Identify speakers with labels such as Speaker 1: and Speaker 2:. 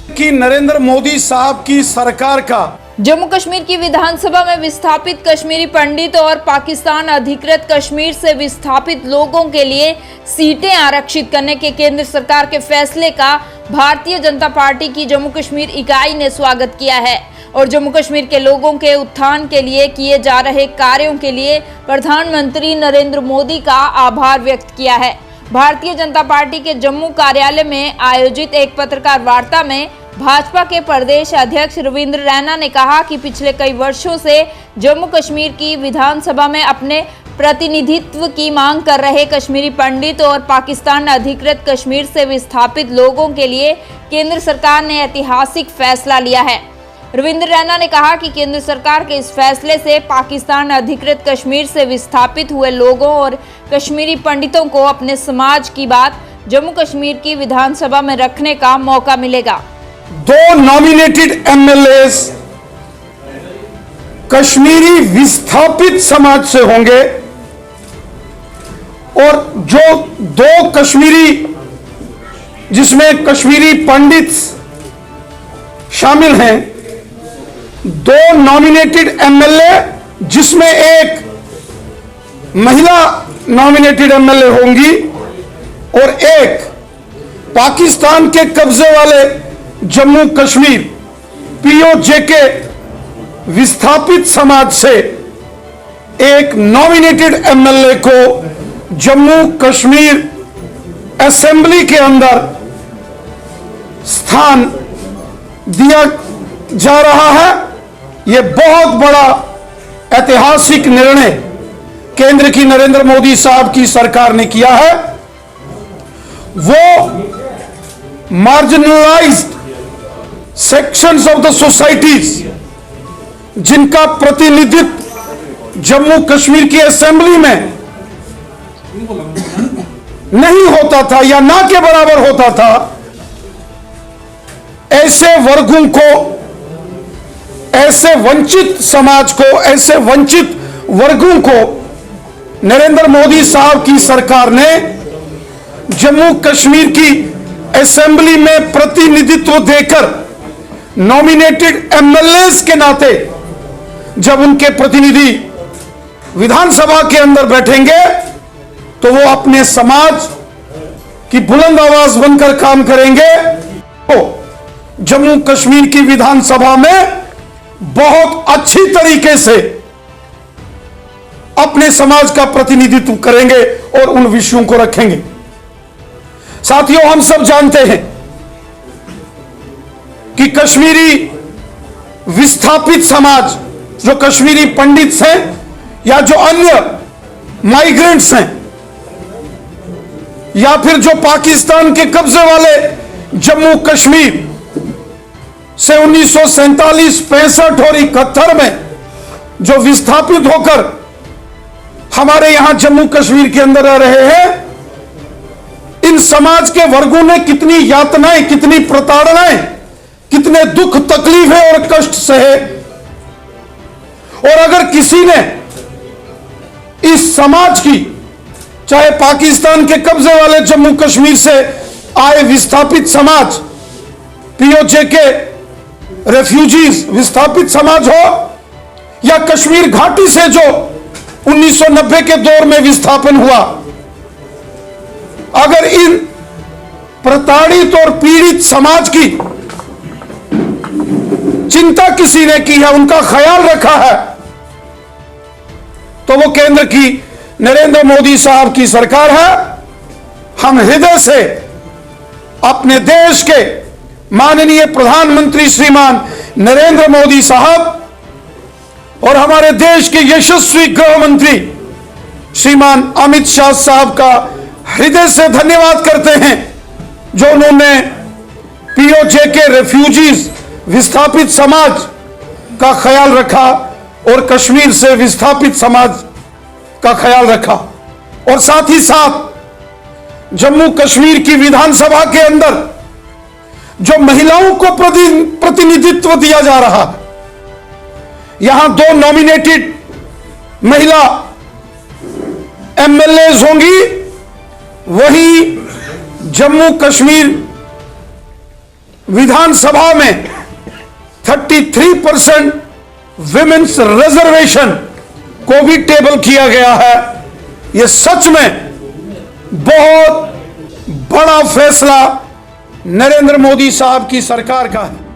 Speaker 1: कि नरेंद्र मोदी साहब की सरकार का
Speaker 2: जम्मू कश्मीर की विधानसभा में विस्थापित कश्मीरी पंडित और पाकिस्तान अधिकृत कश्मीर से विस्थापित लोगों के लिए सीटें आरक्षित करने के केंद्र सरकार के फैसले का भारतीय जनता पार्टी की जम्मू कश्मीर इकाई ने स्वागत किया है और जम्मू कश्मीर के लोगों के उत्थान के लिए किए जा रहे कार्यों के लिए प्रधानमंत्री नरेंद्र मोदी का आभार व्यक्त किया है। भारतीय जनता पार्टी के जम्मू कार्यालय में आयोजित एक पत्रकार वार्ता में भाजपा के प्रदेश अध्यक्ष रविंद्र रैना ने कहा कि पिछले कई वर्षों से जम्मू कश्मीर की विधानसभा में अपने प्रतिनिधित्व की मांग कर रहे कश्मीरी पंडित और पाकिस्तान अधिकृत कश्मीर से विस्थापित लोगों के लिए केंद्र सरकार ने ऐतिहासिक फैसला लिया है। रविंद्र रैना ने कहा कि केंद्र सरकार के इस फैसले से पाकिस्तान अधिकृत कश्मीर से विस्थापित हुए लोगों और कश्मीरी पंडितों को अपने समाज की बात जम्मू कश्मीर की विधानसभा में रखने का मौका मिलेगा।
Speaker 1: 2 नॉमिनेटेड एमएलएस कश्मीरी विस्थापित समाज से होंगे और जो 2 कश्मीरी जिसमें कश्मीरी पंडित शामिल हैं, 2 नॉमिनेटेड एमएलए जिसमें एक महिला नॉमिनेटेड एमएलए होंगी और एक पाकिस्तान के कब्जे वाले जम्मू कश्मीर पीओजे के विस्थापित समाज से एक नॉमिनेटेड एमएलए को जम्मू कश्मीर असेंबली के अंदर स्थान दिया जा रहा है। यह बहुत बड़ा ऐतिहासिक निर्णय केंद्र की नरेंद्र मोदी साहब की सरकार ने किया है। वो marginalised sections of the societies जिनका प्रतिनिधित्व जम्मू कश्मीर की असेंबली में नहीं होता था या ना के बराबर होता था, ऐसे वर्गों को, ऐसे वंचित समाज को, ऐसे वंचित वर्गों को नरेंद्र मोदी साहब की सरकार ने जम्मू कश्मीर की असेंबली में प्रतिनिधित्व देकर नॉमिनेटेड एमएलएस के नाते जब उनके प्रतिनिधि विधानसभा के अंदर बैठेंगे तो वो अपने समाज की बुलंद आवाज बनकर काम करेंगे। तो जम्मू कश्मीर की विधानसभा में बहुत अच्छी तरीके से अपने समाज का प्रतिनिधित्व करेंगे और उन विषयों को रखेंगे। साथियों, हम सब जानते हैं कि कश्मीरी विस्थापित समाज, जो कश्मीरी पंडित हैं या जो अन्य माइग्रेंट्स हैं या फिर जो पाकिस्तान के कब्जे वाले जम्मू कश्मीर से 1947, 65 और 71 में जो विस्थापित होकर हमारे यहां जम्मू कश्मीर के अंदर रह रहे हैं, इन समाज के वर्गों ने कितनी यातनाएं, कितनी प्रताड़नाएं, कितने दुख, तकलीफें और कष्ट सहे। और अगर किसी ने इस समाज की, चाहे पाकिस्तान के कब्जे वाले जम्मू कश्मीर से आए विस्थापित समाज, पीओजे के रेफ्यूजीज विस्थापित समाज हो या कश्मीर घाटी से जो 1990 के दौर में विस्थापन हुआ, अगर इन प्रताड़ित और पीड़ित समाज की चिंता किसी ने की है, उनका ख्याल रखा है, तो वो केंद्र की नरेंद्र मोदी साहब की सरकार है। हम हृदय से अपने देश के माननीय प्रधानमंत्री श्रीमान नरेंद्र मोदी साहब और हमारे देश के यशस्वी गृह मंत्री श्रीमान अमित शाह साहब का हृदय से धन्यवाद करते हैं, जो उन्होंने पीओजे के रेफ्यूजीज विस्थापित समाज का ख्याल रखा और कश्मीर से विस्थापित समाज का ख्याल रखा। और साथ ही साथ जम्मू कश्मीर की विधानसभा के अंदर जो महिलाओं को प्रतिनिधित्व दिया जा रहा है, यहां 2 नॉमिनेटेड महिला एमएलएज होंगी, वहीं जम्मू कश्मीर विधानसभा में 33% विमेन्स रिजर्वेशन को भी टेबल किया गया है। यह सच में बहुत बड़ा फैसला नरेंद्र मोदी साहब की सरकार का है।